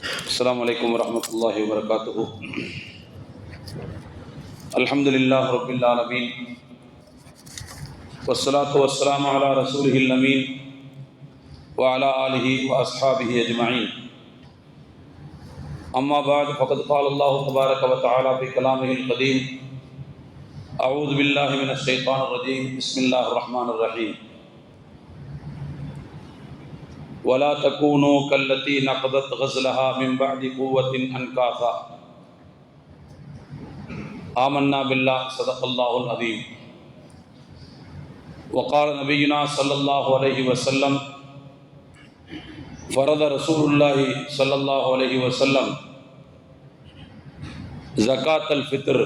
السلام عليكم ورحمة الله وبركاته. الحمد لله رب العالمين والصلاة والسلام على رسوله الأمين وعلى آله وأصحابه أجمعين. أما بعد فقد قال الله تبارك وتعالى في كلامه القديم: أعوذ بالله من الشيطان الرجيم. بسم الله الرحمن الرحيم. ولا تكونوا كالتي نقضت غزلها من بعد قوة أنكاثا. آمنا بالله صدق الله العظيم. وقال نبينا صلى الله عليه وسلم: فرض رسول الله صلى الله عليه وسلم زكاة الفطر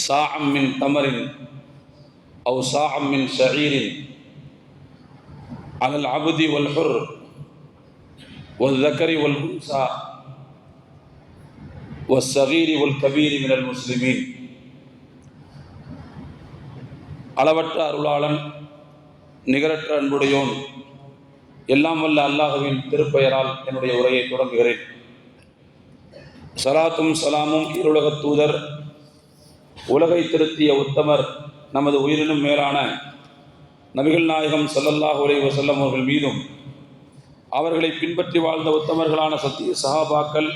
صاعا من تمر أو صاعا من شعير على العبد والحر والذكر والأنثى والصغير والكبير من المسلمين. அளவற்ற அருளாளன் நிகரற்ற அன்புடையோன் எல்லாம் வல்ல அல்லாஹுவின் திருப்பெயரால் என்னுடைய உரையை தொடங்குகிறேன். ஸலாத்தும் ஸலாமும் ஈருலகத் தூதர் உலகை திருத்திய உத்தமர் நமது உயிரினும் மேலான நபிகள் நாயகம் ஸல்லல்லாஹு அலைஹி வஸல்லம் அவர்கள் மீதும் அவர்களை பின்பற்றி வாழ்ந்த உத்தமர்களான சத்திய சஹாபாக்கள்,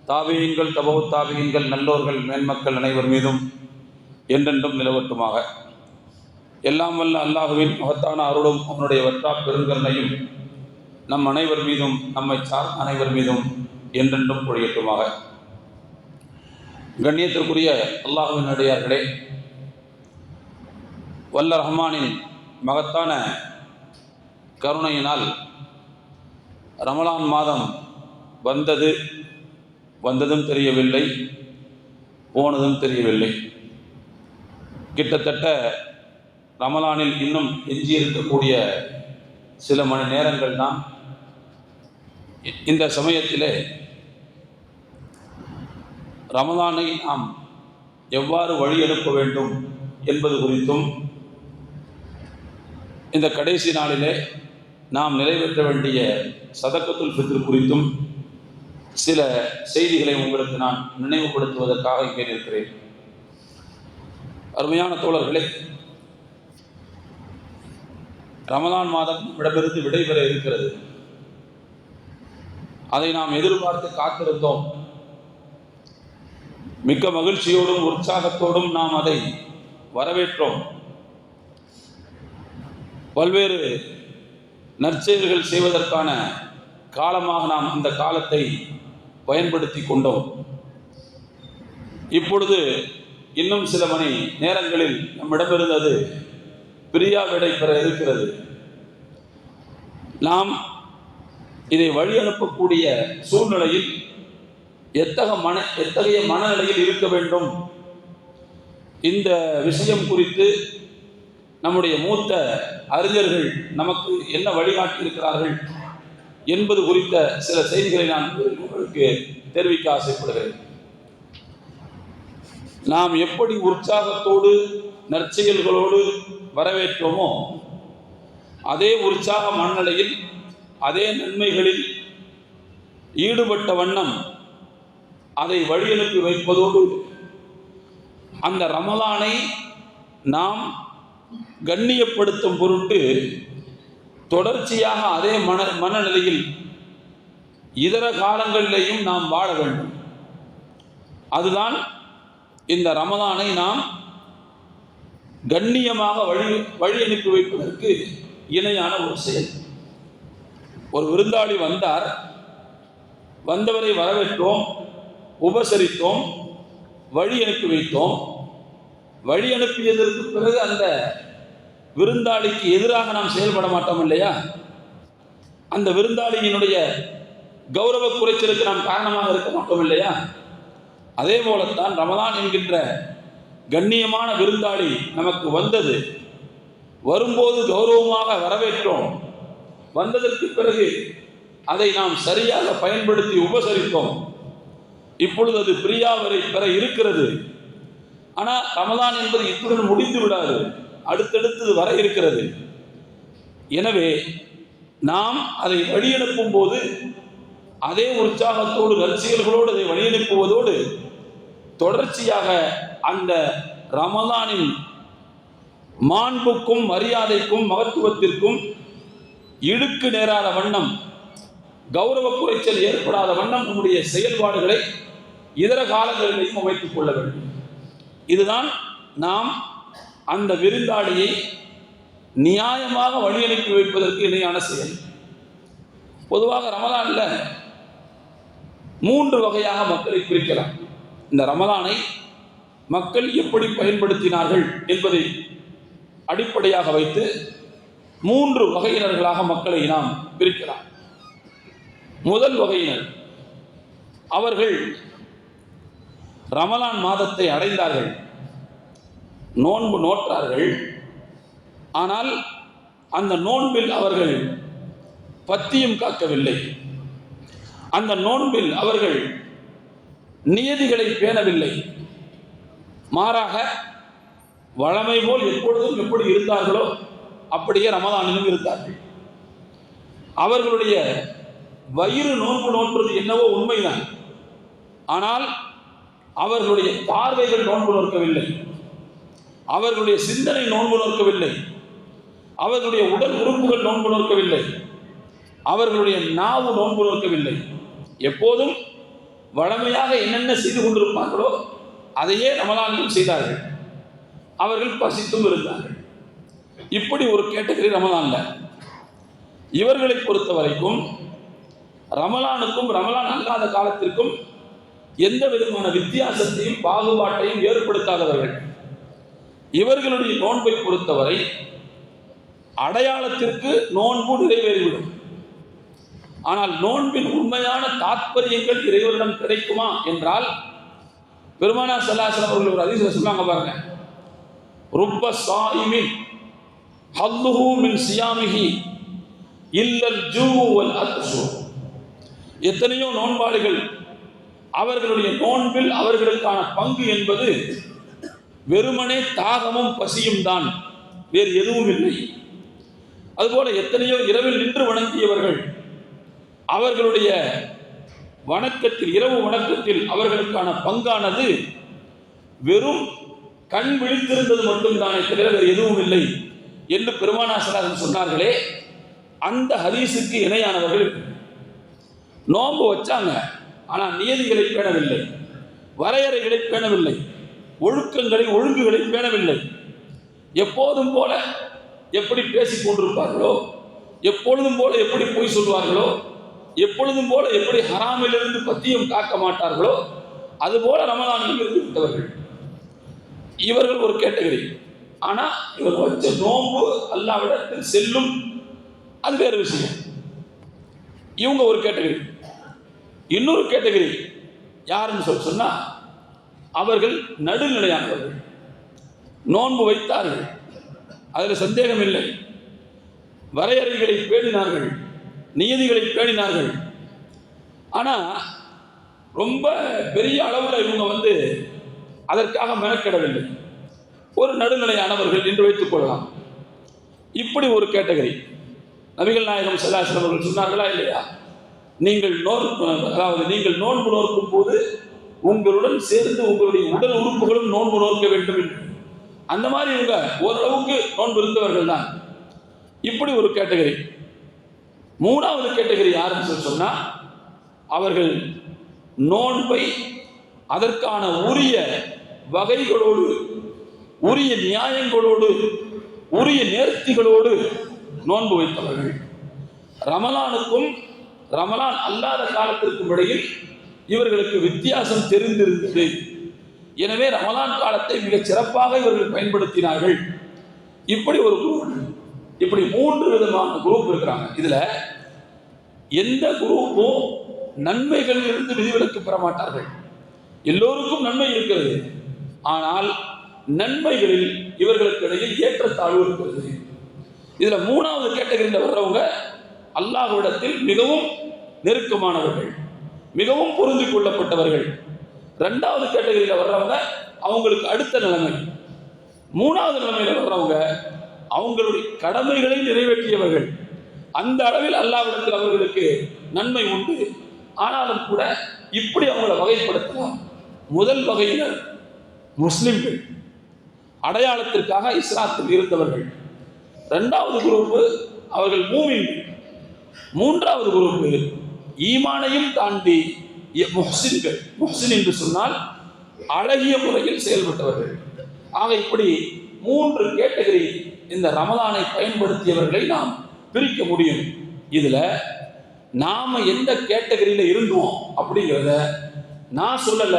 தாபியீன்கள், தபவுத் தாபியீன்கள், நல்லோர்கள், மேன்மக்கள் அனைவர் மீதும் என்றென்றும் நிலவட்டுமாக. எல்லாம் வல்ல அல்லாஹுவின் மகத்தான அருளும் அவனுடைய வற்றா பெருங்கருணையும் நம் அனைவர் மீதும், நம்மை சார்ந்த அனைவர் மீதும் என்றென்றும் பொழியட்டுமாக. கண்ணியத்திற்குரிய அல்லாஹுவின் அடியார்களே, வல்ல ரஹ்மானின் மகத்தான கருணையினால் ரமலான் மாதம் வந்ததும் தெரியவில்லை, போனதும் தெரியவில்லை. கிட்டத்தட்ட ரமலானில் இன்னும் எஞ்சியிருக்கக்கூடிய சில மணி நேரங்கள் தான். இந்த சமயத்திலே ரமலானை நாம் எவ்வாறு வழியெடுக்க வேண்டும் என்பது குறித்தும், இந்த கடைசி நாளிலே நாம் நிறைவேற்ற வேண்டிய சதக்கத்துல் ஃபித்ர் குறித்தும் சில செய்திகளை உங்களுக்கு நான் நினைவுபடுத்துவதற்காக இங்கே இருக்கிறேன். அருமையான தோழர்களே, ரமலான் மாதம் இடமிருந்து விடைபெற இருக்கிறது. அதை நாம் எதிர்பார்த்து காத்திருந்தோம். மிக்க மகிழ்ச்சியோடும் உற்சாகத்தோடும் நாம் அதை வரவேற்றோம். பல்வேறு நற்செயல்கள் செய்வதற்கான காலமாக நாம் அந்த காலத்தை பயன்படுத்தி கொண்டோம். இப்பொழுது இன்னும் சில மணி நேரங்களில் நம்மிடமிருந்து அது பிரியா விடை பெற இருக்கிறது. நாம் இதை வழி அனுப்பக்கூடிய சூழ்நிலையில் எத்தகைய மனநிலையில் இருக்க வேண்டும், இந்த விஷயம் குறித்து நம்முடைய மூத்த அறிஞர்கள் நமக்கு என்ன வழிகாட்டி இருக்கிறார்கள் என்பது குறித்த சில செய்திகளை நான் உங்களுக்கு தெரிவிக்க ஆசைப்படுகிறேன். நாம் எப்படி உற்சாகத்தோடு நற்செயல்களோடு வரவேற்றோமோ அதே உற்சாக மனநிலையில், அதே நன்மைகளில் ஈடுபட்ட வண்ணம் அதை வழியனுப்பி வைப்பதோடு அந்த ரமலானை நாம் கண்ணியப்படுத்தும் பொருட்டு தொடர்ச்சியாக அதே மனநிலையில் இதர காலங்களிலேயும் நாம் வாழ வேண்டும். அதுதான் இந்த ரமலானை நாம் கண்ணியமாக வழி அனுப்பி வைப்பதற்கு இணையான ஒரு செயல். ஒரு விருந்தாளி வந்தார், வந்தவரை வரவேற்றோம், உபசரித்தோம், வழி அனுப்பி வைத்தோம். வழி அனுப்பியதற்கு பிறகு அந்த விருந்தாளிக்கு எதிராக நாம் செயல்பட மாட்டோம் இல்லையா? அந்த விருந்தாளியினுடைய கௌரவ குறைச்சலுக்கு நாம் காரணமாக இருக்க மாட்டோம் இல்லையா? அதே போலத்தான் ரமலான் என்கின்ற கண்ணியமான விருந்தாளி நமக்கு வந்தது. வரும்போது கௌரவமாக வரவேற்றோம். வந்ததற்கு பிறகு அதை நாம் சரியாக பயன்படுத்தி உபசரித்தோம். இப்பொழுது அது பிரியாவரை பெற இருக்கிறது. ஆனால் ரமலான் என்பது இத்துடன் முடிந்து விடாது, அடுத்தடுத்தது வர இருக்கிறது. எனவே நாம் அதை வழியனுப்பும் போது அதே உற்சாகத்தோடு நற்செயல்களோடு அதை வழியனுப்புவதோடு தொடர்ச்சியாக அந்த ரமலானின் மாண்புக்கும் மரியாதைக்கும் மகத்துவத்திற்கும் இடுக்கு நேராத வண்ணம், கௌரவ குறைச்சல் ஏற்படாத வண்ணம் நம்முடைய செயல்பாடுகளை இதர காலங்களிலேயும் அமைத்துக் கொள்ள வேண்டும். இதுதான் நாம் அந்த விருந்தாளியை நியாயமாக வழி அனுப்பி வைப்பதற்கு இணையான செயல். பொதுவாக ரமலானில் 3 வகையாக மக்களை பிரிக்கலாம். இந்த ரமலானை மக்கள் எப்படி பயன்படுத்தினார்கள் என்பதை அடிப்படையாக வைத்து 3 வகையினர்களாக மக்களை நாம் பிரிக்கலாம். முதல் வகையினர், அவர்கள் ரமலான் மாதத்தை அடைந்தார்கள், நோன்பு நோற்றார்கள். ஆனால் அந்த நோன்பில் அவர்கள் பத்தியம் காக்கவில்லை. அந்த நோன்பில் அவர்கள் நியதிகளை பேணவில்லை. மாறாக வழமை போல் எப்பொழுதும் எப்படி இருந்தார்களோ அப்படியே ரமலானிலும் இருந்தார்கள். அவர்களுடைய வயிறு நோன்பு நோன்பது என்னவோ உண்மைதான். ஆனால் அவர்களுடைய பார்வைகள் நோன்பு நோக்கவில்லை, அவர்களுடைய சிந்தனை நோன்பு நோக்கவில்லை, அவர்களுடைய உடல் உறுப்புகள் நோன்பு நோக்கவில்லை, அவர்களுடைய நாவு நோன்பு நோக்கவில்லை. எப்போதும் வழமையாக என்னென்ன செய்து கொண்டிருப்பார்களோ அதையே ரமலானிலும் செய்தார்கள். அவர்கள் பசித்தும் இருந்தார்கள். இப்படி ஒரு கேட்டகரி ரமலான்ல. இவர்களை பொறுத்த வரைக்கும் ரமலானுக்கும் ரமலான் அல்லாத காலத்திற்கும் எந்த விதமான வித்தியாசத்தையும் பாகுபாட்டையும் ஏற்படுத்தாதவர்கள். இவர்களுடைய நோன்பை பொறுத்தவரை அடையாளத்திற்கு நோன்பு நிறைவேறிவிடும். ஆனால் நோன்பின் உண்மையான தாற்பயங்கள் இறைவனிடம் கிடைக்குமா என்றால், பெருமானார் ஸல்லல்லாஹு அலைஹி வஸல்லம் அவர்கள் ஒரு ஹதீஸ்ல சொன்னாங்க பாருங்க, ருப்ப ஸாயிமின் ஹல்லுஹு மின் சியாமிஹி இல்லல் ஜூ வல் அத்ஷு. எத்தனையோ நோன்பாளிகள் அவர்களுடைய நோன்பில் அவர்களுக்கான பங்கு என்பது வெறுமனே தாகமும் பசியும் தான், வேறு எதுவும் இல்லை. அதுபோல எத்தனையோ இரவில் நின்று வணங்கியவர்கள் அவர்களுடைய வணக்கத்தில், இரவு வணக்கத்தில் அவர்களுக்கான பங்கானது வெறும் கண் விழித்திருந்தது மட்டும்தானே தவிர வேறு எதுவும் இல்லை என்று பெருமானார் ஸல்லல்லாஹு அலைஹி வஸல்லம் சொன்னார்களே, அந்த ஹதீஸுக்கு இணையானவர்கள். நோன்பு வச்சாங்க, ஆனால் நியதிகளை பேணவில்லை, வரையறைகளை பேணவில்லை, ஒழுங்குகளை பேணவில்லை. எப்போதும் போல எப்படி பேசிக் கொண்டிருப்பார்களோ, எப்பொழுதும் போல எப்படி பொய் சொல்வார்களோ, எப்பொழுதும் போல எப்படி ஹராமிலிருந்து பத்தியம் காக்க மாட்டார்களோ அதுபோல ரமலானில் இருந்து விட்டவர்கள். இவர்கள் ஒரு கேட்டகரி. ஆனால் இவர் வச்ச நோன்பு அல்லாஹ்விடத்தில் செல்லும், அது வேறு விஷயம். இவங்க ஒரு கேட்டகரி. இன்னொரு கேட்டகரி யாருன்னு சொன்னா, அவர்கள் நடுநிலையானவர்கள். நோன்பு வைத்தார்கள், அதில் சந்தேகம் இல்லை. வரையறைகளை பேணினார்கள், நியதிகளை பேணினார்கள். ஆனால் ரொம்ப பெரிய அளவில் இவங்க அதற்காக மெனக்கிடவில்லை. ஒரு நடுநிலையானவர்கள் என்று வைத்துக் கொள்ளலாம். இப்படி ஒரு கேட்டகரி. நபிகள் நாயகம் ஸல்லல்லாஹு அலைஹி வஸல்லம் அவர்கள் சொன்னார்களா இல்லையா, நீங்கள் நோன்பு நோக்கும் போது உங்களுடன் சேர்ந்து உங்களுடைய உடல் உறுப்புகளும் நோன்பு நோக்க வேண்டும் என்று. அந்த மாதிரி இவங்க ஓரளவுக்கு நோன்பு இருந்தவர்கள் தான். இப்படி ஒரு கேட்டகரி. மூணாவது கேட்டகரி யாருன்னு சொன்னா, அவர்கள் நோன்பை அதற்கான உரிய வகைகளோடு, உரிய நியாயங்களோடு, உரிய நேர்த்திகளோடு நோன்பு வைத்தவர்கள். ரமலானுக்கும் ரமலான் அல்லாத காலத்திற்கும் இடையில் இவர்களுக்கு வித்தியாசம் தெரிந்திருந்தது. எனவே ரமலான் காலத்தை மிகச் சிறப்பாக இவர்கள் பயன்படுத்தினார்கள். இப்படி ஒரு குரூப், இப்படி 3 விதமான குரூப் இருக்கிறாங்க. இதுல எந்த குரூப்பும் நன்மைகளிலிருந்து விதிவிலக்கு பெற மாட்டார்கள். எல்லோருக்கும் நன்மை இருக்கிறது. ஆனால் நன்மைகளில் இவர்களுக்கு இடையில் ஏற்றத்தாழ்வு இருக்கிறது. இதுல 3வது கேட்டகரியில் வர்றவங்க அல்லாஹ்விடத்தில் மிகவும் நெருக்கமானவர்கள், மிகவும் பொருந்தி கொள்ளப்பட்டவர்கள். 2வது கேட்டகரியில் வர்றவங்க அவங்களுக்கு அடுத்த நிலைமை. 3வது நிலைமையில் வர்றவங்க அவங்களுடைய கடமைகளை நிறைவேற்றியவர்கள். அந்த அளவில் அல்லாஹ்விடத்தில் அவர்களுக்கு நன்மை உண்டு. ஆனாலும் கூட இப்படி அவங்கள வகைப்படுத்தலாம். முதல் வகையினர் முஸ்லிம்கள், அடையாளத்திற்காக இஸ்லாத்தில் இருந்தவர்கள். இரண்டாவது குரூப்பு அவர்கள் மூமின்கள். மூன்றாவது குரூப்பு ஈமானையும் தாண்டி முஹ்சின்கள். முஹ்சின் என்று சொன்னால் அழகிய முறையில் செயல்பட்டவர்கள். ஆக இப்படி 3 கேட்டகரி இந்த ரமலானை பயன்படுத்தியவர்களை நாம் பிரிக்க முடியும். இதுல நாம எந்த கேட்டகரியில இருந்தோம் அப்படிங்கிறத நான் சொல்லல,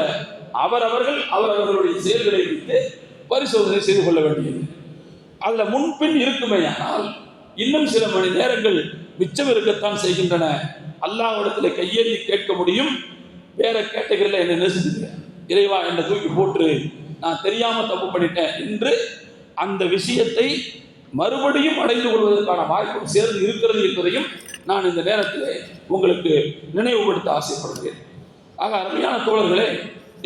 அவரவர்களுடைய செயல்களை வைத்து பரிசோதனை செய்து கொள்ள வேண்டியது. அதுல முன்பின் இருக்குமே, ஆனால் இன்னும் சில மணி நேரங்கள் மிச்சம் இருக்கத்தான் செய்கின்றன. அல்லாஹ்விடத்தில் கையேந்தி கேட்க முடியும், வேற கேட்டகரியில் என்ன செஞ்சுங்க, இறைவா என்னை தூக்கி போட்டு நான் தெரியாம தப்பு பண்ணிட்டேன் என்று அந்த விஷயத்தை மறுபடியும் அடைந்து கொள்வதற்கான வாய்ப்பும் சேர்ந்து இருக்கிறது என்பதையும் நான் இந்த நேரத்தில் உங்களுக்கு நினைவுபடுத்த ஆசைப்படுகிறேன். ஆக அருமையான தோழர்களே,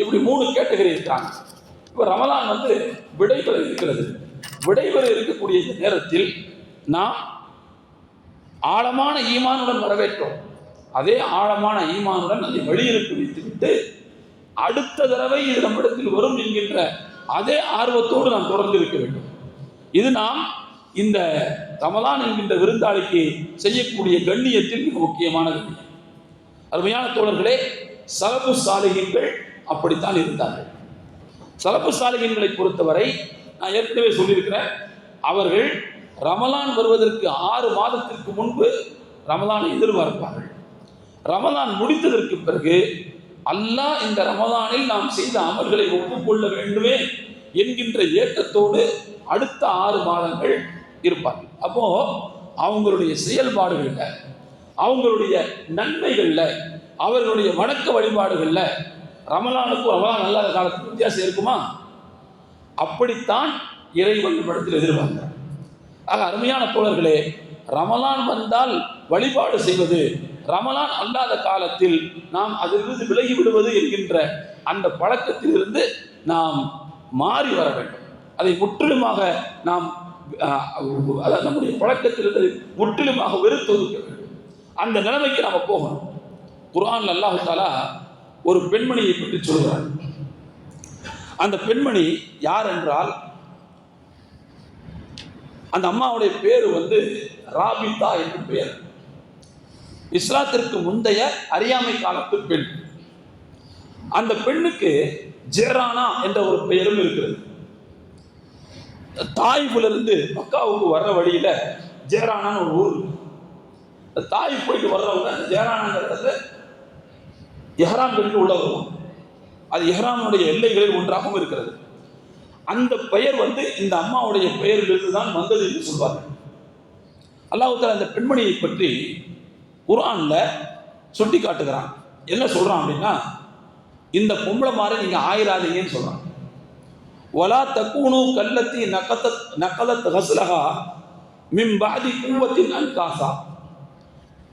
இப்படி 3 கேட்டகரி இருக்கிறாங்க. இப்போ ரமலான் விடைபெற இருக்கிறது. விடைபெற இருக்கக்கூடிய இந்த நேரத்தில் நாம் ஆழமான ஈமானுடன் வரவேற்றோம். அதே ஆழமான ஈமானுடன் அதை வெளியிருப்பு வைத்துவிட்டு அடுத்த தடவை இது நம்மிடத்தில் வரும் என்கின்ற அதே ஆர்வத்தோடு நாம் தொடர்ந்து இருக்க வேண்டும். இது நாம் இந்த ரமலான் என்கின்ற விருந்தாளிக்கு செய்யக்கூடிய கண்ணியத்தில் மிக முக்கியமான கண்ணியம். அருமையான தோழர்களே, சலபு சாலிஹீன்கள் அப்படித்தான் இருந்தார்கள். சலபு சாலிஹீன்களை பொறுத்தவரை நான் ஏற்கனவே சொல்லியிருக்கிறேன், அவர்கள் ரமலான் வருவதற்கு 6 மாதத்திற்கு முன்பு ரமலானை எதிர்பார்ப்பார்கள். ரமலான் முடித்ததற்கு பிறகு அல்லாஹ் இந்த ரமலானில் நாம் செய்த அமல்களை ஒப்புக்கொள்ள வேண்டுமே என்கின்ற ஏக்கத்தோடு அடுத்த 6 மாதங்கள் இருப்பார்கள். அப்போ அவங்களுடைய செயல்பாடுகள்ல, அவங்களுடைய நன்மைகள்ல, அவர்களுடைய வணக்க வழிபாடுகள்ல ரமலானுக்கும் ரமலான் அல்லாத காலத்துக்கு வித்தியாசம் இருக்குமா? அப்படித்தான் இறைவன் இடத்தில் எதிர்பார்க்கிறார். ஆக அருமையான தோழர்களே, ரமலான் வந்தால் வழிபாடு செய்வது, ரமலான் அல்லாத காலத்தில் நாம் அதிலிருந்து விலகி விடுவது என்கின்ற அந்த பழக்கத்திலிருந்து நாம் மாறி வர வேண்டும். அதை முற்றிலுமாக நாம் நம்முடைய பழக்கத்திலிருந்து முற்றிலுமாக வெறுத்து ஒதுக்க வேண்டும். அந்த நிலைமைக்கு நாம் போகணும். குர்ஆன்ல அல்லாஹ் தஆலா ஒரு பெண்மணியை பற்றி சொல்கிறார். அந்த பெண்மணி யார் என்றால், அந்த அம்மாவுடைய பேரு ராபிதா என்று பெயர். இஸ்லாத்திற்கு முந்தைய அறியாமை காலத்து பெண். அந்த பெண்ணுக்கு ஜேரானா என்ற ஒரு பெயரும் இருக்கிறது. தாயிஃபிலிருந்து மக்காவுக்கு வர்ற வழியில ஜேரானான்னு ஒரு ஊர். தாயிஃப் போயிட்டு வர்றவங்க ஜேரானாங்கிறது இஹ்ராம் கட்டி உள்ள வருவோம். அது இஹ்ராமுடைய எல்லைகளில் ஒன்றாகவும் இருக்கிறது. அந்த பெயர் இந்த அம்மாவுடைய பெயரிலிருந்து தான் வந்தது என்று சொல்வார்கள். அல்லாஹ் தஆலா அந்த பெண்மணியை பற்றி குர்ஆன்ல சுட்டி காட்டுகிறான். என்ன சொல்றான் அப்படின்னா, இந்த பொம்பளை மாதிரி நீங்க ஆயிராதீங்கன்னு சொல்றான். வலா தக்கூனு கல்லத்தி நகதத் கஸ்லஹா மின் பாதி குவத்தின் அன்காசா.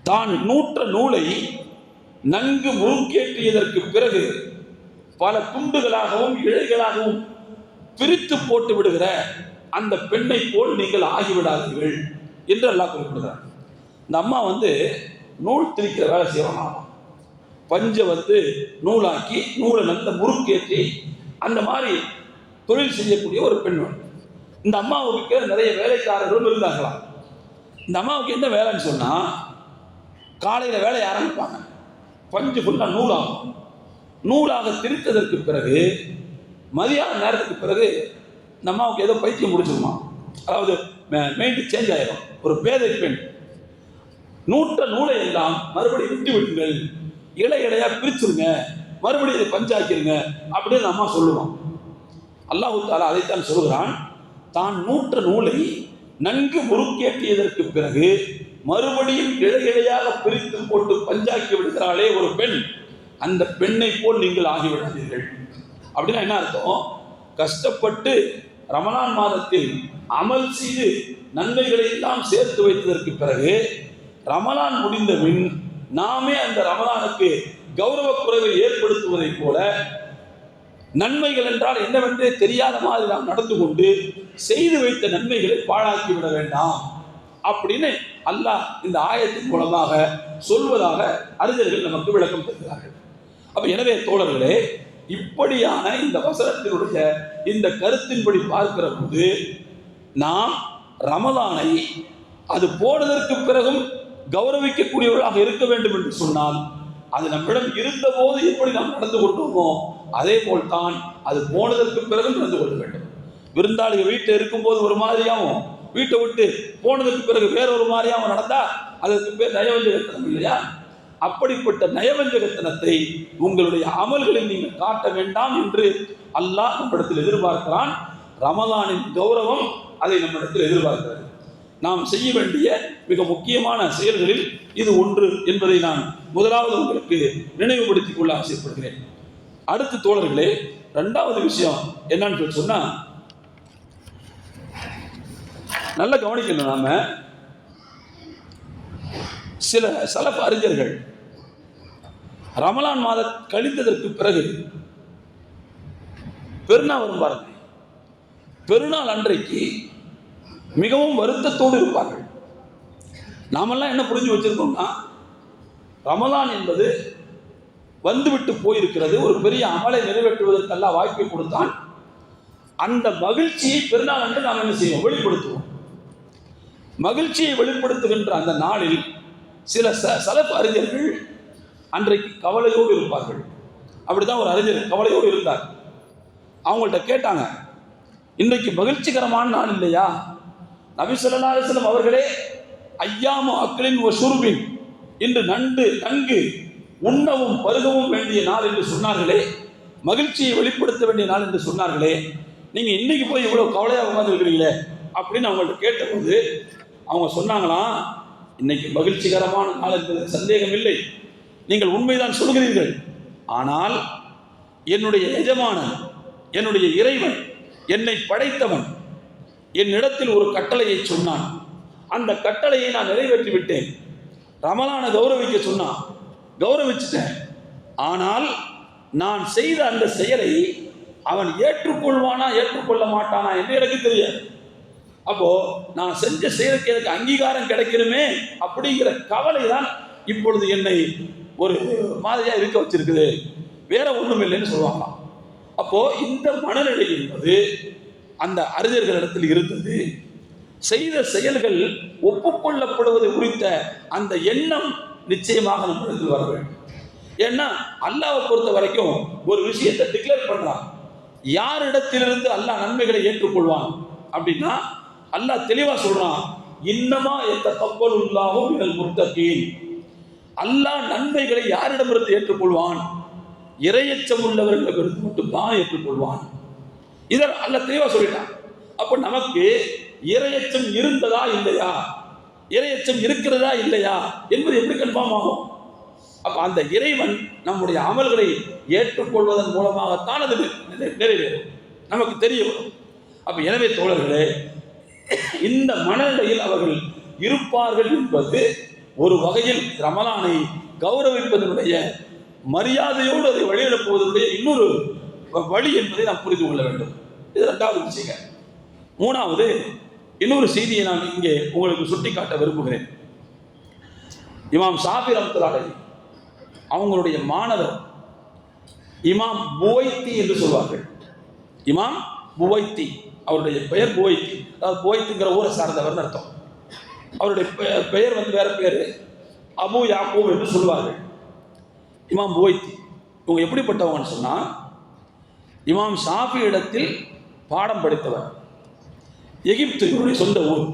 தான் நூற்ற நூலை நன்கு முறுக்கேற்றியதற்கு பிறகு பல துண்டுகளாகவும் இழைகளாகவும் பிரித்து போட்டு விடுகிற அந்த பெண்ணை போல் நீங்கள் ஆகிவிடாதீர்கள் என்று அல்லாஹ் குறிப்பிடுகிறார். இந்த அம்மா நூல் திரிக்கிற வேலை செய்யணும். பஞ்சை நூலாக்கி நூலை நல்ல முறுக்கேற்றி அந்த மாதிரி தொழில் செய்யக்கூடிய ஒரு பெண். இந்த அம்மாவுக்கு நிறைய வேலைக்காரர்களும் இருந்தாங்களாம். இந்த அம்மாவுக்கு என்ன வேலைன்னு சொன்னால், காலையில் வேலையை ஆரம்பிப்பாங்க. பஞ்சு ஃபுல்லாக நூலாகும். நூலாக திரித்ததற்கு பிறகு மதியான நேரத்துக்கு பிறகு இந்த அம்மாவுக்கு ஏதோ பைத்தியம் முடிச்சிருமா, அதாவது மைண்டு சேஞ்ச் ஆகிடும். ஒரு பேதை பெண். நூற்ற நூலை எல்லாம் மறுபடியும் விட்டு விடுங்கள், இலையா பிரிச்சுருங்க, மறுபடியும் இதை பஞ்சாக்கிருங்க அப்படின்னு அம்மா சொல்லுவான். அல்லாஹ் தஆலா அதைத்தான் சொல்கிறான். தான் நூற்ற நூலை நன்கு முறுக்கேற்றியதற்கு பிறகு மறுபடியும் இழையாக பிரித்து போட்டு பஞ்சாக்கி விடுகிறாளே ஒரு பெண், அந்த பெண்ணை போல் நீங்கள் ஆகிவிடாதீர்கள். அப்படின்னா என்ன அர்த்தம்? கஷ்டப்பட்டு ரமலான் மாதத்தில் அமல் செய்து நன்மைகளை எல்லாம் சேர்த்து வைத்ததற்கு பிறகு ரமலான் முடிந்த பின் நாமே அந்த ரமலானுக்கு கௌரவ குறைவை ஏற்படுத்துவதை போல நன்மைகள் என்றால் என்னவென்றே தெரியாத மாதிரி நாம் நடந்து கொண்டு செய்து வைத்த நன்மைகளை பாழாக்கி விட வேண்டாம் அப்படின்னு அல்லாஹ் இந்த ஆயத்தின் மூலமாக சொல்வதாக அறிஞர்கள் நமக்கு விளக்கம் தருகிறார்கள். அப்ப எனவே தோழர்களே, இப்படியான இந்த வசனத்தினுடைய இந்த கருத்தின்படி பார்க்கிற போது நாம் ரமலானை அது போனதற்கு பிறகும் கௌரவிக்கக்கூடியவர்களாக இருக்க வேண்டும் என்று சொன்னால், அது நம்மிடம் இருந்த போது எப்படி நாம் நடந்து கொண்டோமோ அதே போல்தான் அது போனதற்கு பிறகும் நடந்து கொள்ள வேண்டும். விருந்தாளிகள் வீட்டில் இருக்கும்போது ஒரு மாதிரியாகவும் வீட்டை விட்டு போனதற்கு பிறகு வேற ஒரு மாதிரியாகவும் நடந்தா அதற்கு பேர் நயவஞ்சகத்தனம் இல்லையா? அப்படிப்பட்ட நயவஞ்சகத்தனத்தை உங்களுடைய அமல்களில் நீங்கள் காட்ட வேண்டாம் என்று அல்லாஹ் நம்மிடத்தில் எதிர்பார்க்கிறான். ரமலானின் கௌரவம் அதை நம்மிடத்தில் எதிர்பார்க்கிறது. நாம் செய்ய வேண்டிய மிக முக்கியமான செயல்களில் இது ஒன்று என்பதை நான் முதலாவது உங்களுக்கு நினைவுபடுத்திக் கொள்ள ஆசைப்படுகிறேன். அடுத்து தோழர்களே, இரண்டாவது விஷயம் என்னன்னு சொன்னா, நல்ல கவனிக்கணும். நாம சில சலஃப் அறிஞர்கள் ரமலான் மாதம் கழிந்ததற்கு பிறகு பெருநாள் வரும் பாருங்க, பெருநாள் அன்றைக்கு மிகவும் வருத்தத்தோடு இருப்பார்கள். நாமெல்லாம் என்ன புரிஞ்சு வச்சிருக்கோம்னா, ரமலான் என்பது வந்துவிட்டு போயிருக்கிறது, ஒரு பெரிய அமலை நிறைவேற்றுவதற்கெல்லாம் வாய்ப்பை கொடுத்தான். அந்த மகிழ்ச்சியை பெருநாள் அன்று நாம் என்ன செய்வோம்? வெளிப்படுத்துவோம். மகிழ்ச்சியை வெளிப்படுத்துகின்ற அந்த நாளில் சில சலஃப் அறிஞர்கள் அன்றைக்கு கவலையோடு இருப்பார்கள். அப்படிதான் ஒரு அறிஞர் கவலையோடு இருந்தார். அவங்கள்ட்ட கேட்டாங்க, இன்றைக்கு மகிழ்ச்சிகரமான நாள் இல்லையா? நபி ஸல்லல்லாஹு அலைஹி வஸல்லம் அவர்களே ஐயாமு அக்லின் வ ஷுர்பின், இன்று நன்கு உண்ணவும் பருகவும் வேண்டிய நாள் என்று சொன்னார்களே, மகிழ்ச்சியை வெளிப்படுத்த வேண்டிய நாள் என்று சொன்னார்களே, நீங்க இன்னைக்கு போய் இவ்வளவு கவலையாக உட்கார்ந்து இருக்கிறீங்களே அப்படின்னு அவங்கள்ட்ட கேட்டபோது அவங்க சொன்னாங்களாம், இன்னைக்கு மகிழ்ச்சிகரமான நாள் என்பது சந்தேகம் இல்லை, நீங்கள் உண்மைதான் சொல்கிறீர்கள். ஆனால் என்னுடைய எஜமானன், என்னுடைய இறைவன், என்னை படைத்தவன் என்னிடத்தில் ஒரு கட்டளையை சொன்னான். அந்த கட்டளையை நான் நிறைவேற்றி விட்டேன். ரமலானை கௌரவிக்க சொன்னான், கௌரவிச்சுட்டேன். ஆனால் நான் செய்த அந்த செயலை அவன் ஏற்றுக்கொள்வானா ஏற்றுக்கொள்ள மாட்டானா என்று எனக்கு தெரியாது. அப்போ நான் செஞ்ச செயலுக்கு எனக்கு அங்கீகாரம் கிடைக்கணுமே அப்படிங்கிற கவலை தான் இப்பொழுது என்னை ஒரு மாதிரியா இருக்க வச்சிருக்குது, வேற ஒண்ணும் இல்லைன்னு சொல்லுவாங்களாம். அப்போ இந்த மனநிலை என்பது அந்த அறிஞர்களிடத்தில் இருந்தது. செய்த செயல்கள் ஒப்புக்கொள்ளப்படுவது குறித்த அந்த எண்ணம் நிச்சயமாக நம்மிடத்தில் வர வேண்டும். ஏன்னா அல்லாஹ்வை பொறுத்த வரைக்கும் ஒரு விஷயத்தை டிக்ளேர் பண்றான், யாரிடத்திலிருந்து அல்லாஹ் நன்மைகளை ஏற்றுக்கொள்வான் அப்படின்னா அல்லாஹ் தெளிவா சொல்றான், இன்னமா யத்தகப்பலுல்லாஹு மினல் முத்தகீன். அல்லாஹ் நன்மைகளை யாரிடமிருந்து ஏற்றுக்கொள்வான்? இறையச்சம் உள்ளவர்களிடமிருந்து மட்டும்தான் ஏற்றுக்கொள்வான். இதை அல்லாஹ் தெளிவா சொல்லிட்டான். அப்போ நமக்கு இறையச்சம் இருந்ததா இல்லையா, இறையச்சம் இருக்கிறதா இல்லையா என்பது எப்படி கன்ஃபார்ம் ஆகும்? அப்ப அந்த இறைவன் நம்முடைய அமல்களை ஏற்றுக்கொள்வதன் மூலமாகத்தான் அது நிறைவேறும், நமக்கு தெரிய வரும். அப்ப எனவே தோழர்களே, இந்த மனநிலையில் அவர்கள் இருப்பார்கள் என்பது ஒரு வகையில் ரமலானை கௌரவிப்பதனுடைய மரியாதையோடு அதை வழியெடுப்பதனுடைய இன்னொரு வழி என்பதை நாம் புரிந்து கொள்ள வேண்டும். இது இரண்டாவது விஷயம். மூணாவது இன்னொரு செய்தியை நான் இங்கே உங்களுக்கு சுட்டிக்காட்ட விரும்புகிறேன். இமாம் ஷாஃபி ரஹ்மத்துல்லாஹி அலைஹி அவங்களுடைய மாணவர் இமாம் புவைத்தி என்று சொல்வார்கள். இமாம் புவைத்தி, அவருடைய பெயர் புவைத்தி, அதாவது புவைத்திங்கிற ஊரை சார்ந்தவர் அர்த்தம். அவருடைய பெயர் வேற பேர் அபு யாக்கூப் என்று சொல்வார்கள். இமாம் புவைத்தி இவங்க எப்படிப்பட்டவங்கன்னு சொன்னா, இமாம் ஷாஃபி இடத்தில் பாடம் படித்தவர். எகிப்து இவருடைய சொந்த ஊர்.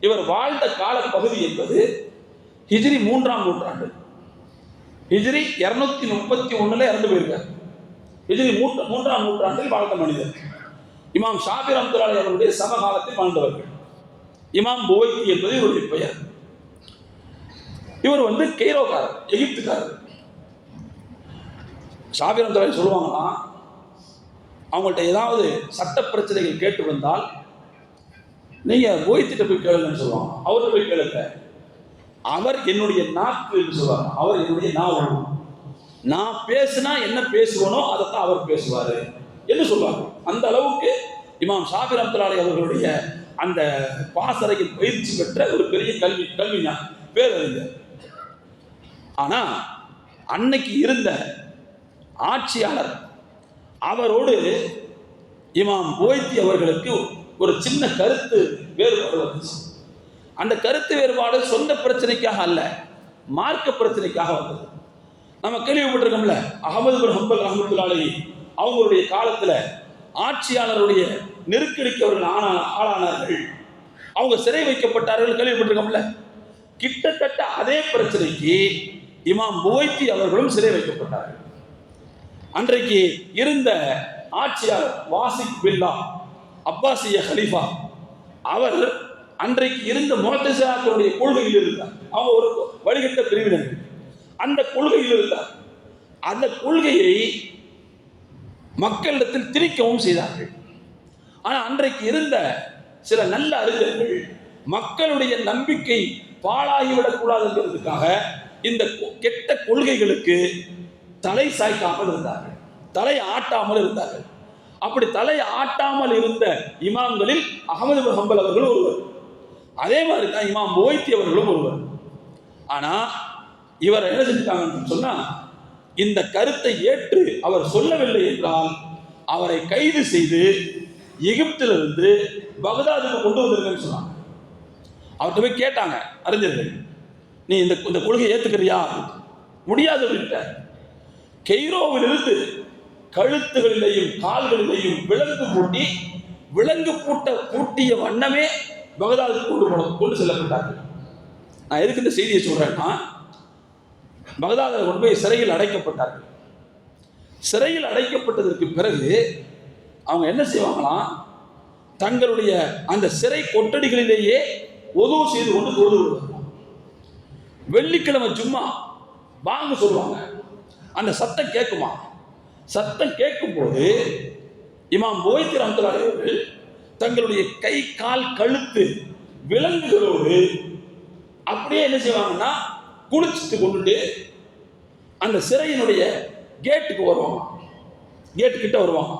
இவர் வாழ்ந்த கால பகுதி என்பது ஹிஜ்ரி 3ஆம் நூற்றாண்டு. ஹிஜ்ரி 231 இறந்து போயிருக்கார். ஹிஜ்ரி 3ஆம் நூற்றாண்டில் வாழ்ந்த மனிதர். இமாம் ஷாஃபி ரஹ்மத்துல்லாஹி அலைஹி அவருடைய சமகாலத்தில் வாழ்ந்தவர்கள். இமாம் புவைத்தி என்பது இவருடைய பெயர். இவர் கெய்ரோக்காரர், எகிப்துக்காரர். ஷாஃபி ரஹ்மத்துல்லாஹி சொல்லுவாங்கன்னா, அவங்கள்ட்ட ஏதாவது சட்ட பிரச்சனைகள் கேட்டு வந்தால் நீங்க புவைத்திட்ட போய் கேளுங்கன்னு சொல்லுவாங்க. அவர்கிட்ட போய் கேளுங்க, அவர் என்னுடைய நாக்கு என்று சொல்லுவாங்க, அவர் என்னுடைய நாவல், நான் பேசுனா என்ன பேசுவனோ அதைத்தான் அவர் பேசுவாரு என்று சொல்லுவாங்க. அந்த அளவுக்கு இமாம் ஷாஃபி ரஹ்மத்துல்லாஹி அவர்களுடைய அந்த பாசறையில் பயிற்சி பெற்ற ஒரு பெரிய கல்விஞர், பேரறிஞர். ஆனா அன்னைக்கு இருந்த ஆட்சியாளர் அவரோடு இமாம் புவைத்தி அவர்களுக்கு ஒரு சின்ன கருத்து வேறுபாடு வந்துச்சு. அந்த கருத்து வேறுபாடு சொந்த பிரச்சனைக்காக அல்ல, மார்க்க பிரச்சனைக்காக வந்தது. நம்ம கேள்விப்பட்டிருக்கோம்ல, அஹமது பின் ஹம்பல் ரஹ்மத்துல்லாஹி அலைஹி அவங்களுடைய காலத்துல ஆட்சியாளருடைய நெருக்கடிக்கு அவர்கள் ஆளானார்கள், அவங்க சிறை வைக்கப்பட்டார்கள், கேள்விப்பட்டிருக்கோம்ல. கிட்டத்தட்ட அதே பிரச்சனைக்கு இமாம் புவைத்தி அவர்களும் சிறை வைக்கப்பட்டார்கள். அன்றைக்கு இருந்த ஆட்சியாளர் வாசிக் பில்லா அப்பாசிய ஹலீஃபா, அவர் அன்றைக்கு இருந்த முஅத்தஸிலாக்களுடைய கொள்கையில் இருந்தார். அவங்க ஒரு வழிகட்ட பிரிவினர்கள், அந்த கொள்கையில் இருந்தார். அந்த கொள்கையை மக்களிடத்தில் திணிக்கவும் செய்தார்கள். ஆனால் அன்றைக்கு இருந்த சில நல்ல அறிஞர்கள் மக்களுடைய நம்பிக்கை பாழாகிவிடக்கூடாது என்பதற்காக இந்த கெட்ட கொள்கைகளுக்கு தலை சாய்க்காமல் இருந்தார்கள், தலை ஆட்டாமல் இருந்தார்கள். அப்படி தலை ஆட்டாமல் இருந்த இமாம்களில் அஹமது பின் ஹம்பல் அவர்கள் ஒருவர். அதே மாதிரி தான் இமாம் புவைத்தி அவர்களும் ஒருவர். ஆனா இவர் என்ன செஞ்சுட்டாங்கன்னு சொன்னா, இந்த கருத்தை ஏற்று அவர் சொல்லவில்லை என்றால் அவரை கைது செய்து எகிப்திலிருந்து பகதாதுக்கு கொண்டு வந்திருக்கேன்னு சொன்னாங்க. அவர்கிட்ட போய் கேட்டாங்க அறிஞர்கள், நீ இந்த கொள்கையை ஏத்துக்கிறியா? முடியாது அப்படின்ட்ட. கெய்ரோவிலிருந்து கழுத்துகளிலேயும் கால்களிலேயும் விலங்கு பூட்டிய வண்ணமே பகதாதுக்கு கொண்டு செல்லப்பட்டார்கள். நான் எதுக்கு இந்த செய்தியை சொல்றேன்னா, பகதாதில் கொண்டு போய் சிறையில் அடைக்கப்பட்டார்கள். சிறையில் அடைக்கப்பட்டதற்கு பிறகு அவங்க என்ன செய்வாங்களாம், தங்களுடைய அந்த சிறை கொட்டடிகளிலேயே உதவு செய்து கொண்டு தொழுது விடுவாங்க. வெள்ளிக்கிழமை ஜும்மா வாங்க சொல்லுவாங்க, அந்த சத்தம் கேட்குமா? சத்தம் கேட்கும்போது இமாம் புவைத்தி ரஹ்மத்துல்லாஹி அவர்கள் தங்களுடைய கை கால் கழுத்து விலங்குகளோடு அப்படியே என்ன செய்வாங்கன்னா குளிச்சுட்டு கொண்டுட்டு அந்த சிறையினுடைய கேட்டுக்கு வருவாங்க, கேட்டு கிட்ட வருவாங்க.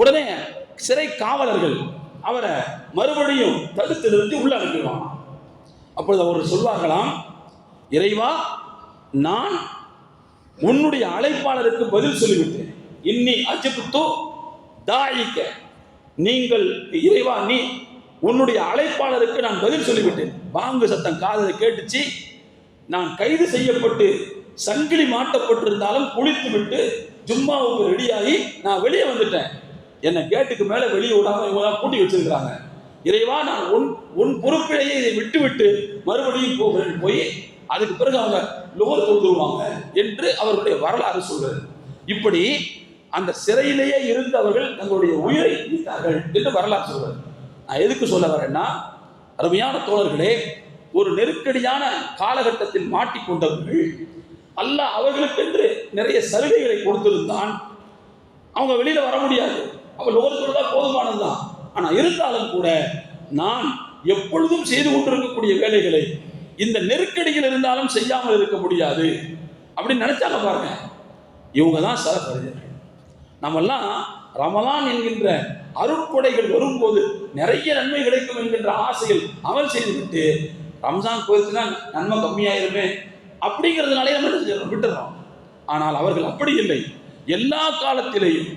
உடனே சிறை காவலர்கள் அவரை மறுபடியும் தடுத்து நிறுத்தி உள்ள அனுப்பிடுவாங்க. அப்பொழுது அவர் சொல்வார்களாம், இறைவா, நான் உன்னுடைய அழைப்பாளருக்கு பதில் சொல்லிவிட்டேன். இன்னி அஜிப்து தாயிக்க, நீங்கள் இறைவா, நீ உன்னுடைய அழைப்பாளருக்கு நான் பதில் சொல்லிவிட்டேன். பாங்கு சத்தம் காதலை கேட்டுச்சு. நான் கைது செய்யப்பட்டு சங்கிலி மாட்டப்பட்டிருந்தாலும் குளித்து விட்டு ஜும்மாவுக்கு ரெடியாகி நான் வெளியே வந்துட்டேன். என்னை கேட்டுக்கு மேலே வெளியே விடாம இவங்க பூட்டி வச்சிருக்கிறாங்க. இறைவா, நான் உன் பொறுப்பிலேயே இதை விட்டு மறுபடியும் போகிறேன். போய் அதுக்கு பிறகு அவங்க லோர் தொழுதுருவாங்க என்று அவர்களுடைய வரலாறு சொல்றது. இப்படி அந்த சிறையிலேயே இருந்து அவர்கள் தங்களுடைய உயிரை நீத்தார்கள் என்று வரலாறு சொல்றது. நான் எதுக்கு சொல்ல வரேன்னா, அருமையான தோழர்களே, ஒரு நெருக்கடியான காலகட்டத்தில் மாட்டிக்கொண்டவர்கள் அல்லாஹ் அவர்களுக்கென்று நிறைய சலுகைகளை கொடுத்திருந்தான். அவங்க வெளியில வர முடியாது, அவங்க லோகத்தோடு தான் போதுமானதுதான். ஆனா இருந்தாலும் கூட நான் எப்பொழுதும் செய்து கொண்டிருக்கக்கூடிய வேலைகளை இந்த நெருக்கடியில் இருந்தாலும் செய்யாமல் இருக்க முடியாது அப்படின்னு நினைச்சாங்க பாருங்க. இவங்க தான் சலஃப் அறிஞர்கள். நம்மெல்லாம் ரமலான் என்கின்ற அருட்கொடைகள் வரும்போது நிறைய நன்மை கிடைக்கும் என்கின்ற ஆசையில் அமல் செய்துவிட்டு ரம்ஜான் போயிடுச்சுன்னா நன்மை கம்மியாயிருமே அப்படிங்கிறதுனாலே நம்ம விட்டுறோம். ஆனால் அவர்கள் அப்படி இல்லை. எல்லா காலத்திலேயும்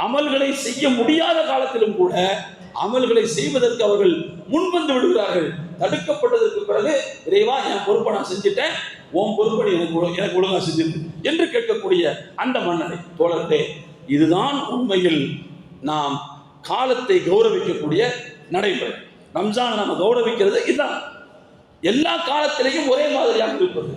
அமல்களை செய்ய முடியாத காலத்திலும் கூட அமல்களை செய்வதற்கு அவர்கள் முன்வந்து விடுகிறார்கள். தடுக்கப்பட்டதற்கு பிறகு இறைவா, என் பொறுப்பை நான் செஞ்சுட்டேன், உன் பொறுப்பை எனக்கு ஒழுங்கா செஞ்சிருக்கு என்று கேட்கக்கூடிய அந்த மன்னரை தோழர்களே, இதுதான் உண்மையில் நாம் காலத்தை கௌரவிக்கக்கூடிய நடைமுறை. ரம்ஜான் நம்ம கௌரவிக்கிறது இதுதான். எல்லா காலத்திலையும் ஒரே மாதிரியாக இருப்பது,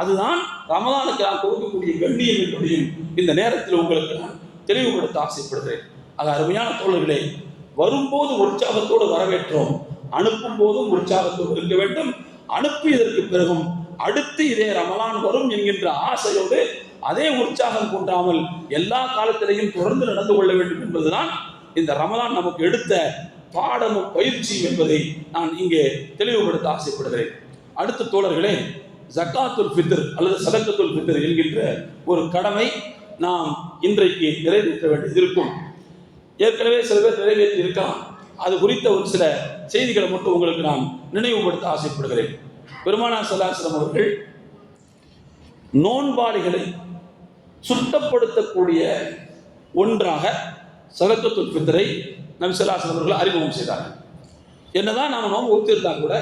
அதுதான் ரமலானுக்கு நான் கொடுக்கக்கூடிய கண்ணியம் என்பதையும் இந்த நேரத்தில் உங்களுக்கு நான் தெளிவுபடுத்த ஆசைப்படுகிறேன். அது அருமையான தோழர்களே, வரும்போது உற்சாகத்தோடு வரவேற்றோம், அனுப்பும் போதும் உற்சாகத்தோடு இருக்க வேண்டும். அனுப்பியதற்கு பிறகும் அடுத்து இதே ரமலான் வரும் என்கின்ற ஆசையோடு அதே உற்சாகம் கொண்டாமல் எல்லா காலத்திலையும் தொடர்ந்து நடந்து கொள்ள வேண்டும் என்பதுதான் இந்த ரமலான் நமக்கு எடுத்த பாடமும் பயிற்சியும் என்பதை நான் இங்கே தெளிவுபடுத்த ஆசைப்படுகிறேன். அடுத்த தோழர்களே, ஜக்காத்துல் ஃபித்ர் அல்லது சதக்கத்துல் ஃபித்ர் என்கின்ற ஒரு கடமை நாம் இன்றைக்கு நிறைவேற்ற வேண்டியது இருக்கும். ஏற்கனவே சில பேர் நிறைவேற்றி இருக்கலாம். அது குறித்த ஒரு சில செய்திகளை மட்டும் உங்களுக்கு நான் நினைவுபடுத்த ஆசைப்படுகிறேன். பெருமானார் ஸல்லல்லாஹு அலைஹி வஸல்லம் அவர்கள் நோன்பாளிகளை சுத்தப்படுத்தக்கூடிய ஒன்றாக ஸதகத்துல் ஃபித்ரை நபி ஸல்லல்லாஹு அலைஹி வஸல்லம் அவர்கள் அறிமுகம் செய்தார்கள். என்னதான் நாம் நோன்பு ஒத்திருந்தா கூட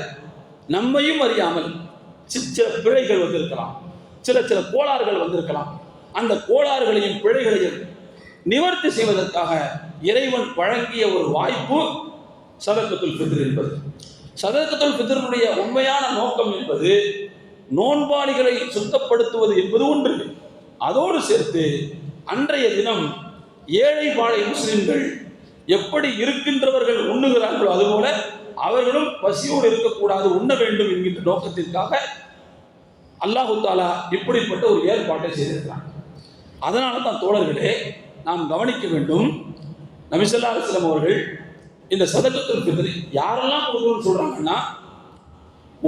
நம்மையும் அறியாமல் சில பிழைகள் வந்திருக்கலாம், சில கோளாறுகள் வந்திருக்கலாம். அந்த கோளாறுகளையும் பிழைகளையும் நிவர்த்தி செய்வதற்காக இறைவன் வழங்கிய ஒரு வாய்ப்பு ஸதகத்துல் ஃபித்ர் என்பது. ஸதகத்துல் ஃபித்ருடைய உண்மையான நோக்கம் என்பது நோன்பாளிகளை சுத்தப்படுத்துவது என்பது ஒன்று. அதோடு சேர்த்து அன்றைய தினம் ஏழை பாழை முஸ்லிம்கள் எப்படி இருக்கின்றவர்கள் உண்ணுகிறார்களோ அதுபோல அவர்களும் பசியோடு இருக்கக்கூடாது, உண்ண வேண்டும் என்கின்ற நோக்கத்திற்காக அல்லாஹு தாலா இப்படிப்பட்ட ஒரு ஏற்பாட்டை செய்திருக்கிறார். அதனால தான் தோழர்களே நாம் கவனிக்க வேண்டும். நபி ஸல்லல்லாஹு அலைஹி வஸல்லம் அவர்கள் இந்த ஸதகத்துல் ஃபித்ர் யாரெல்லாம் கொடுக்கணும்னு சொல்றாங்கன்னா,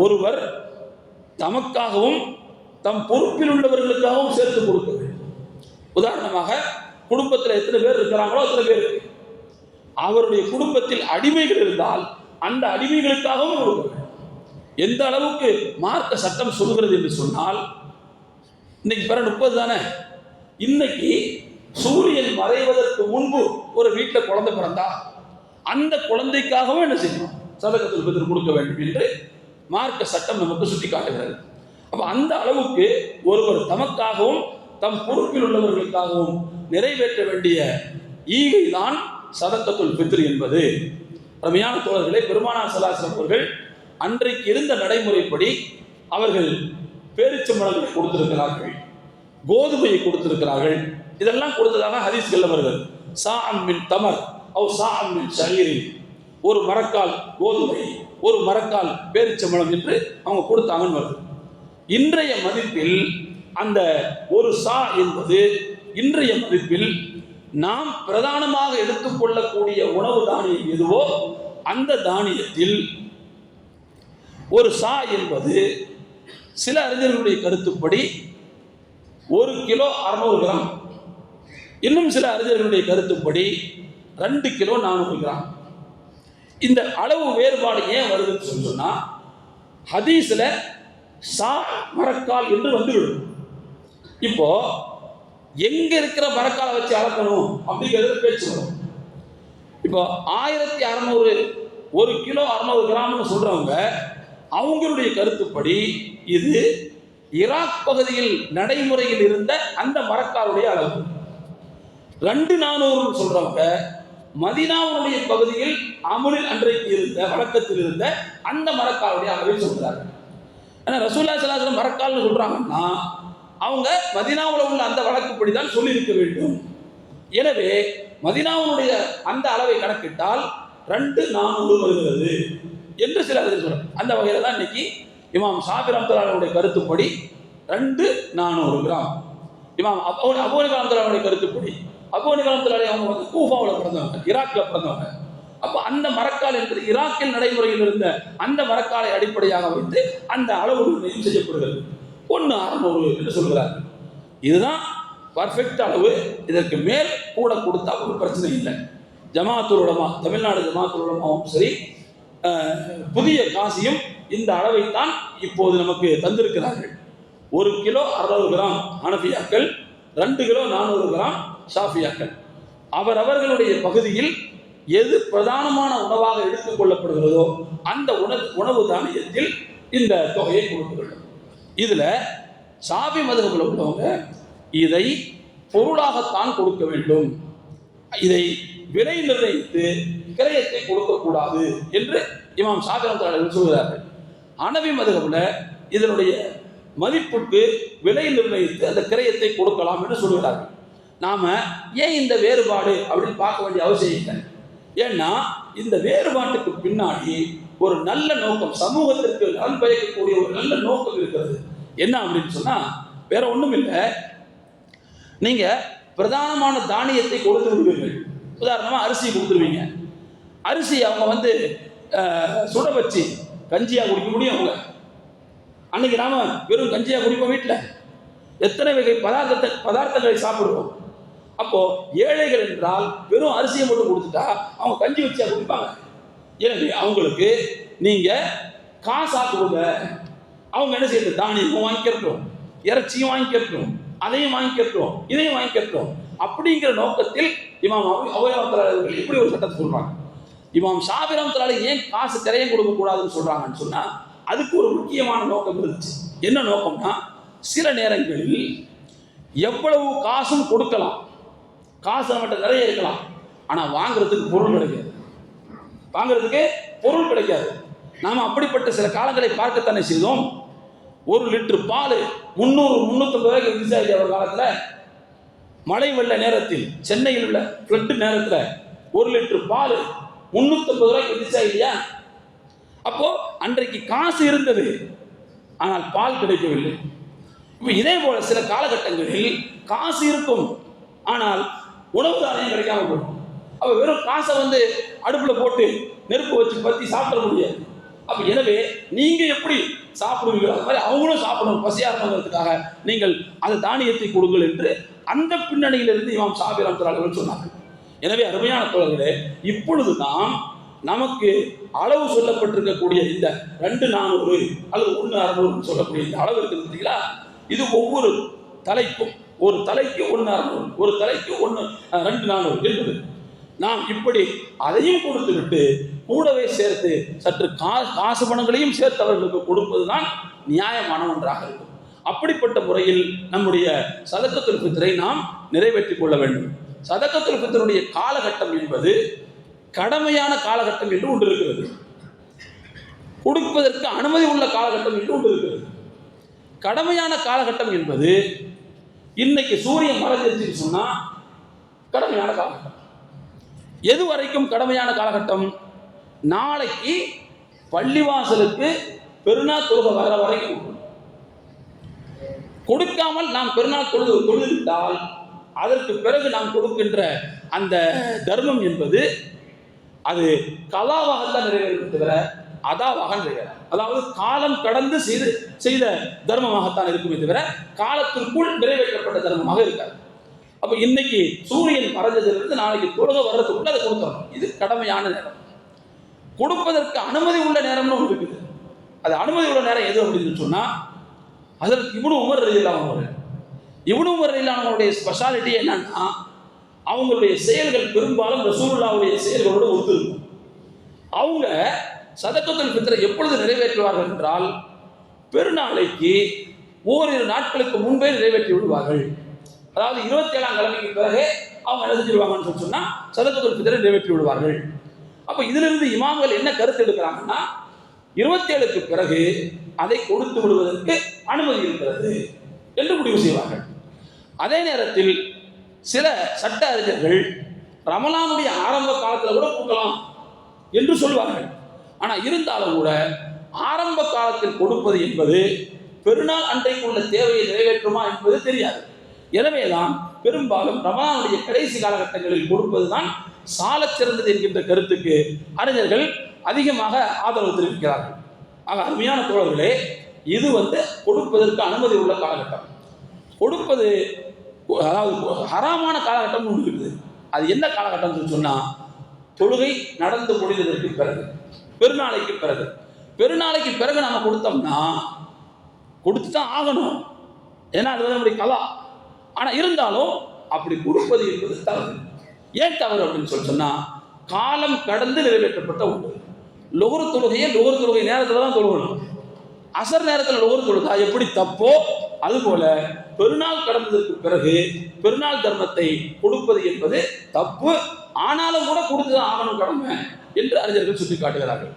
ஒருவர் தமக்காகவும் தம் பொறுப்பில் உள்ளவர்களுக்காகவும் சேர்த்து கொடுக்க வேண்டும். உதாரணமாக குடும்பத்தில் எத்தனை பேர் இருக்கிறாங்களோ அத்தனை பேர், அவருடைய குடும்பத்தில் அடிமைகள் இருந்தால் அந்த அடிமைகளுக்காகவும் கொடுக்க வேண்டும். எந்த அளவுக்கு மார்க்க சட்டம் சொல்கிறது என்று சொன்னால், இன்னைக்கு பிற 30 தானே, இன்னைக்கு சூரியன் மறைவதற்கு முன்பு ஒரு வீட்டில் குழந்தை பிறந்தா அந்த குழந்தைக்காகவும் என்ன செய்யணும், ஸதகத்துல் ஃபித்ர் கொடுக்க வேண்டும் என்று மார்க்க சட்டம் நமக்கு சுட்டி காட்டுகிறது. அப்ப அந்த அளவுக்கு ஒருவர் தமக்காகவும் தம் பொறுப்பில் உள்ளவர்களுக்காகவும் நிறைவேற்ற வேண்டிய ஈகை தான் ஸதகத்துல் ஃபித்ர் என்பது. அருமையான தோழர்களே, பெருமானார் ஸல்லல்லாஹு அலைஹி வஸல்லம் அவர்கள் அன்றைக்கு இருந்த நடைமுறைப்படி அவர்கள் பேரிச்சம்பழங்களை கொடுத்திருக்கிறார்கள், கோதுமையை கொடுத்திருக்கிறார்கள். இதெல்லாம் கொடுத்ததாக ஹதீஸ்கள் வருகிறது. சாஅம் மின் தமர் அவ் சாஅம் மின் ஷரீர், ஒரு மரக்கால் கோதுமை, ஒரு மரக்கால் பேரிச்சம்பழம் என்று அவங்க கொடுத்தாங்கன்னு வருது. இன்றைய மதிப்பில் அந்த ஒரு சா என்பது இன்றைய மதிப்பில் நாம் பிரதானமாக எடுத்துக்கொள்ளக்கூடிய உணவு தானியம் எதுவோ அந்த தானியத்தில் ஒரு சா என்பது சில அறிஞர்களுடைய கருத்துப்படி 1 கிலோ 600 கிராம், இன்னும் சில அறிஞர்களுடைய கருத்துப்படி 2 கிலோ 400 கிராம். இந்த அளவு வேறுபாடு ஏன் வருதுன்னு சொன்னா, ஹதீஸ்ல சா மரக்கால் என்று வந்துவிடும். இப்போ எங்க இருக்கிற மரக்காலை வச்சு அளக்கணும் அப்படிங்கிறது பேச்சு வரும். இப்போ 1600 1 கிலோ 600 கிராம்னு சொல்றவங்க அவங்களுடைய கருத்துப்படி இது ஈராக் பகுதியில் நடைமுறையில் இருந்த அந்த மரக்காலுடைய அளவு. 2400 சொல்றவங்க மதீனாவுடைய பகுதியில் அமுலில் அன்றைக்கு இருந்த வழக்கத்தில் இருந்த அந்த மரக்காலுடைய அளவை சொல்றாங்க. ஏன்னா ரசூலுல்லாஹி ஸல்லல்லாஹு அலைஹி வஸல்லம் மரக்கால்னு சொல்றாங்கன்னா அவங்க மதீனாவில் உள்ள அந்த வழக்குப்படி தான் சொல்லியிருக்க வேண்டும். எனவே மதீனாவுடைய அந்த அளவை கணக்கிட்டால் 2400 வருகிறது என்று சில சொல்றாங்க. அந்த வகையில் தான் இன்னைக்கு இமாம் ஷாஃபி ரஹ்மத்துல்லாஹி கருத்துப்படி 2400 கிராம். இமாம் அபூ ஹனீஃபா ரஹ்மத்துல்லாஹி கருத்துப்படி, அபூ ஹனீஃபா ரஹ்மத்துல்லாஹி அவங்க வந்து கூஃபாவில் பிறந்தவங்க, ஈராக்கில் பிறந்தவங்க. அப்போ அந்த மரக்கால் என்பது ஈராக்கில் நடைமுறையில் இருந்த அந்த மரக்காலை அடிப்படையாக வைத்து அந்த அளவு நிர்ணயம் செய்யப்படுகிறது. 1/600 என்று சொல்கிறார்கள். இதுதான் பர்ஃபெக்ட் அளவு. இதற்கு மேல் கூட கொடுத்தா ஒரு பிரச்சனை இல்லை. ஜமாஅத்துல் உலமா, தமிழ்நாடு ஜமாஅத்துல் உலமாவும் சரி, புதிய காசியும் இந்த அளவைத்தான் இப்போது நமக்கு தந்திருக்கிறார்கள். 1 கிலோ 600 கிராம் ஹனஃபியாக்கள், 2 கிலோ 400 கிராம் ஷாஃபியாக்கள். அவர்களுடைய பகுதியில் எது பிரதானமான உணவாக எடுத்துக் கொள்ளப்படுகிறதோ அந்த உணவு தானியத்தில் இந்த தொகையை கொடுக்க வேண்டும். இதுல ஷாஃபி மதுஹபில் உள்ளவங்க இதை பொருளாகத்தான் கொடுக்க வேண்டும், இதை விலை நிர்ணயித்து கிரயத்தை கொடுக்கக்கூடாது என்று இமாம் ஷாஃபி ரஹ்மத்துல்லாஹி சொல்கிறார்கள். ஹனஃபி மதுஹபில் இதனுடைய மதிப்புக்கு விலை நிர்ணயித்து அந்த கிரயத்தை கொடுக்கலாம் என்று சொல்கிறார்கள். நாம ஏன் இந்த வேறுபாடு அப்படின்னு பார்க்க வேண்டிய அவசியம் இல்லை. ஏன்னா இந்த வேறுபாட்டுக்கு பின்னாடி ஒரு நல்ல நோக்கம், சமூகத்திற்கு நலன் பயக்கக்கூடிய ஒரு நல்ல நோக்கம் இருக்கிறது. என்ன அப்படின்னு சொன்னா வேற ஒண்ணும் இல்லை. நீங்க பிரதானமான தானியத்தை கொடுத்து விடுவீர்கள். உதாரணமா அரிசி கொடுத்துருவீங்க. அரிசி அவங்க வந்து சுட வச்சு கஞ்சியா குடிக்க முடியும். அவங்க அன்னைக்கு நாம வெறும் கஞ்சியா குடிப்போம். வீட்டில் எத்தனை வகை பதார்த்தங்களை சாப்பிடுவோம். அப்போ ஏழைகள் என்றால் வெறும் அரிசியை மட்டும் கொடுத்துட்டா அவங்க கஞ்சி வச்சியா குடிப்பாங்க? எனவே அவங்களுக்கு நீங்க காசா கொடுங்க. அவங்க என்ன செய்யட்டும், தானியமும் வாங்கிக்கிறோம், இறைச்சியும் வாங்கிக்கிறோம், அதையும் வாங்கிக்கிறோம், இதையும் வாங்கிக்கிறோம் அப்படிங்கிற நோக்கத்தில் இமாம் அபூ அவர்கள் இப்படி ஒரு சட்டத்தை சொல்றாங்க. இமாம் ஷாஃபி ரஹ்மத்துல்லாஹி ஏன் காசு திரையம் கொடுக்க கூடாதுன்னு சொல்றாங்கன்னு சொன்னா, அதுக்கு ஒரு முக்கியமான நோக்கம் இருந்துச்சு. என்ன நோக்கம்னா, சில நேரங்களில் எவ்வளவு காசும் கொடுக்கலாம், காசு நம்மகிட்ட நிறைய இருக்கலாம், ஆனால் வாங்குறதுக்கு பொருள் கிடைக்காது. வாங்குறதுக்கு பொருள் கிடைக்காது. நாம் அப்படிப்பட்ட சில காலங்களை பார்க்கத்தானே செய்தோம். 1 லிட்டர் பால் 300-350 ரூபாய்க்கு விவசாயி அவர் காலத்தில், மழை வெள்ள நேரத்தில், சென்னையில் உள்ள ஃப்ளட் நேரத்தில் 1 லிட்டர் பால் 350 ரூபாய்க்கு விவசாயி இல்லையா? அப்போ அன்றைக்கு காசு இருந்தது, ஆனால் பால் கிடைக்கவில்லை. இப்போ இதே போல சில காலகட்டங்களில் காசு இருக்கும், ஆனால் உணவு தானியம் கிடைக்காம போகும். அப்போ வெறும் காசை அடுப்பில் போட்டு நெருப்பு வச்சு பற்றி சாப்பிட முடியாது. அப்போ எனவே நீங்கள் எப்படி சாப்பிடுவீங்களோ அது மாதிரி அவங்களும் சாப்பிடணும், பசியாக இருக்கணுங்கிறதுக்காக நீங்கள் அந்த தானியத்தை கொடுங்கள் என்று அந்த பின்னணியிலிருந்து இமாம் ஷாஃபி ரஹ்மத்துல்லாஹி அவர்கள் சொன்னார்கள். எனவே அருமையான தோழர்களே, இப்பொழுது நாம் நமக்கு அளவு சொல்லப்பட்டிருக்கக்கூடிய இந்த 2,400 அல்லது 1,600 சொல்லக்கூடிய இந்த அளவு இருக்குது பார்த்தீங்களா, இது ஒவ்வொரு தலைக்கும், ஒரு தலைக்கு 1,600, ஒரு தலைக்கு 2,400 என்பது நாம் இப்படி அதையும் கொடுத்து விட்டு கூடவே சேர்த்து சற்று காசு பணங்களையும் சேர்த்து அவர்களுக்கு கொடுப்பதுதான் நியாயமான ஒன்றாக இருக்கும். அப்படிப்பட்ட முறையில் நம்முடைய சதக்கத்துல் ஃபித்ரை நாம் நிறைவேற்றிக் கொள்ள வேண்டும். சதக்கத்துல் ஃபித்ருடைய காலகட்டம் என்பது கடமையான காலகட்டம் என்று ஒன்று இருக்கிறது, கொடுப்பதற்கு அனுமதி உள்ள காலகட்டம் என்று ஒன்று இருக்கிறது. கடமையான காலகட்டம் என்பது இன்னைக்கு சூரியன் மறைஞ்சிருச்சுன்னு சொன்னா கடமையான காலகட்டம். எது வரைக்கும் கடமையான காலகட்டம்? நாளைக்கு பள்ளிவாசலுக்கு பெருநாள் தொழுகை வர வரைக்கும் கொடுக்காமல் நாம் பெருநாள் தொழுதுவிட்டால் அதற்கு பிறகு நாம் கொடுக்கின்ற அந்த தர்மம் என்பது அது கலாவாகத்தான் நிறைவேறும் தவிர அதாவாக நிறைவேறும். அதாவது காலம் கடந்து செய்த தர்மமாகத்தான் இருக்குமே தவிர காலத்திற்குள் நிறைவேற்றப்பட்ட தர்மமாக இருக்காது. அப்போ இன்னைக்கு சூரியன் மறைஞ்சதிலிருந்து நாளைக்கு தொழுகை வர்றதுக்குள்ள அதை கொடுத்துறோம். இது கடமையான நேரம். கொடுப்பதற்கு அனுமதி உள்ள நேரம்னு ஒன்று இருக்குது. அது அனுமதி உள்ள நேரம் எது அப்படின்னு சொன்னா, அதற்கு இப்னு உமர் ரலியல்லாஹு அன்ஹு, இப்னு உமர் ரலியல்லாஹு அன்ஹுடைய ஸ்பெஷாலிட்டி என்னன்னா, அவங்களுடைய செயல்கள் பெரும்பாலும் ரசூலுல்லாஹ்வுடைய செயல்களோடு ஒத்துருக்கும். அவங்க சதக்கத்துல் ஃபித்ரை எப்பொழுது நிறைவேற்றுவார்கள் என்றால், பெருநாளைக்கு ஓரிரு நாட்களுக்கு முன்பே நிறைவேற்றி விடுவார்கள். அதாவது 27ஆம் கிழமைக்கு பிறகு அவங்க என்ன செஞ்சிருவாங்கன்னு சொன்னா சதக்கத்துல் ஃபித்ரை நிறைவேற்றி விடுவார்கள். அப்போ இதிலிருந்து இமாம்கள் என்ன கருத்து எடுக்கிறாங்கன்னா, 27க்கு பிறகு அதை கொடுத்து விடுவதற்கு அனுமதி இருக்கிறது என்று முடிவு செய்வார்கள். அதே நேரத்தில் சில சட்ட அறிஞர்கள் ரமலானுடைய ஆரம்ப காலத்தில் கூட கொடுக்கலாம் என்று சொல்வார்கள். ஆனால் இருந்தாலும் கூட ஆரம்ப காலத்தில் கொடுப்பது என்பது பெருநாள் அன்றைக்குள்ள தேவையை நிறைவேற்றுமா என்பது தெரியாது. எனவேதான் பெரும்பாலும் ரமலானுடைய கடைசி காலகட்டங்களில் கொடுப்பதுதான் சாலச் சிறந்தது என்கின்ற கருத்துக்கு அறிஞர்கள் அதிகமாக ஆதரவு தெரிவிக்கிறார்கள். ஆக அருமையான தோழர்களே, இது கொடுப்பதற்கு அனுமதி உள்ள காலகட்டம். கொடுப்பது அதாவது ஹராமான காலகட்டம் ஒன்று இருக்குது. அது என்ன காலகட்டம்னு சொன்னால், தொழுகை நடந்து முடிந்ததற்கு பிறகு, பெருநாளைக்கு பிறகு. பெருநாளைக்கு பிறகு நம்ம கொடுத்தோம்னா கொடுத்து தான் ஆகணும், ஏன்னா அது நம்முடைய கலா. ஆனால் இருந்தாலும் அப்படி கொடுப்பது என்பது தவறு. ஏன் தவறு அப்படின்னு சொன்னால், காலம் கடந்து நிறைவேற்றப்பட்ட ஒன்று. லொஹர் தொழுகை நேரத்தில் தான் தொழுகணும். அசர் நேரத்தில் லொஹர் தொழுகா எப்படி தப்போ அதுபோல பெருநாள் கடந்ததற்கு பிறகு பெருநாள் தர்மத்தை கொடுப்பது என்பது தப்பு. ஆனாலும் கூட கொடுத்துதான் ஆகணும், கடமை என்று அறிஞர்கள் சுட்டி காட்டுகிறார்கள்.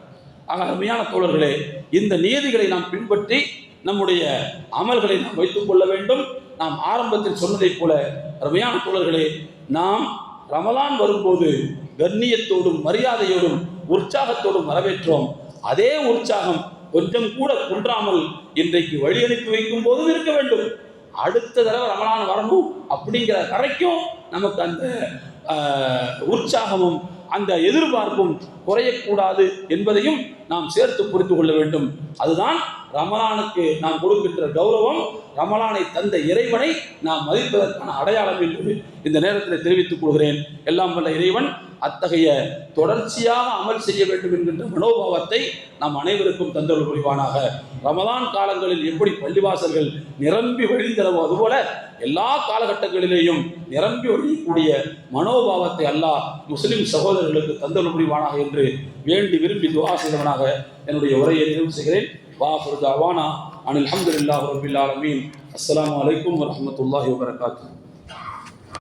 ஆக அருமையான தோழர்களே, இந்த நியதிகளை நாம் பின்பற்றி நம்முடைய அமல்களை நாம் வைத்துக் கொள்ள வேண்டும். நாம் ஆரம்பத்தில் சொன்னதைப் போல அருமையான தோழர்களே, நாம் ரமலான் வரும்போது கண்ணியத்தோடும் மரியாதையோடும் உற்சாகத்தோடும் வரவேற்றோம். அதே உற்சாகம் கொஞ்சம் கூட குன்றாமல் இன்றைக்கு வழி அனுப்பி வைக்கும் போதும் இருக்க வேண்டும். அடுத்த தடவை ரமலான் வரணும் அப்படிங்கிற வரைக்கும் நமக்கு அந்த உற்சாகமும் அந்த எதிர்பார்ப்பும் குறையக்கூடாது என்பதையும் நாம் சேர்த்து புரிந்து கொள்ள வேண்டும். அதுதான் ரமலானுக்கு நாம் கொடுக்கின்ற கௌரவம், ரமலானை தந்த இறைவனை நாம் மதிப்பதற்கான அடையாளம் என்று இந்த நேரத்தில் தெரிவித்துக் கொள்கிறேன். எல்லாம் வல்ல இறைவன் அத்தகைய தொடர்ச்சியாக அமல் செய்ய வேண்டும் என்கின்ற மனோபாவத்தை நாம் அனைவருக்கும் தந்தருள் புரிவானாக. ரமலான் காலங்களில் எப்படி பள்ளிவாசல்கள் நிரம்பி வழிந்தனவோ அதுபோல எல்லா காலகட்டங்களிலேயும் நிரம்பி வழியக்கூடிய மனோபாவத்தை அல்லாஹ் முஸ்லிம் சகோதரர்களுக்கு தந்தருள் புரிவானாக என்று வேண்டி விரும்பி துஆ செய்தவனாக என்னுடைய உரையை நிறைவு செய்கிறேன். வாஃபிரு தஅவானா அனில் ஹம்துலில்லாஹி ரப்பில் ஆலமீன். அஸ்ஸலாமு அலைக்கும் வரஹ்மத்துல்லாஹி வபரகாத்துஹு.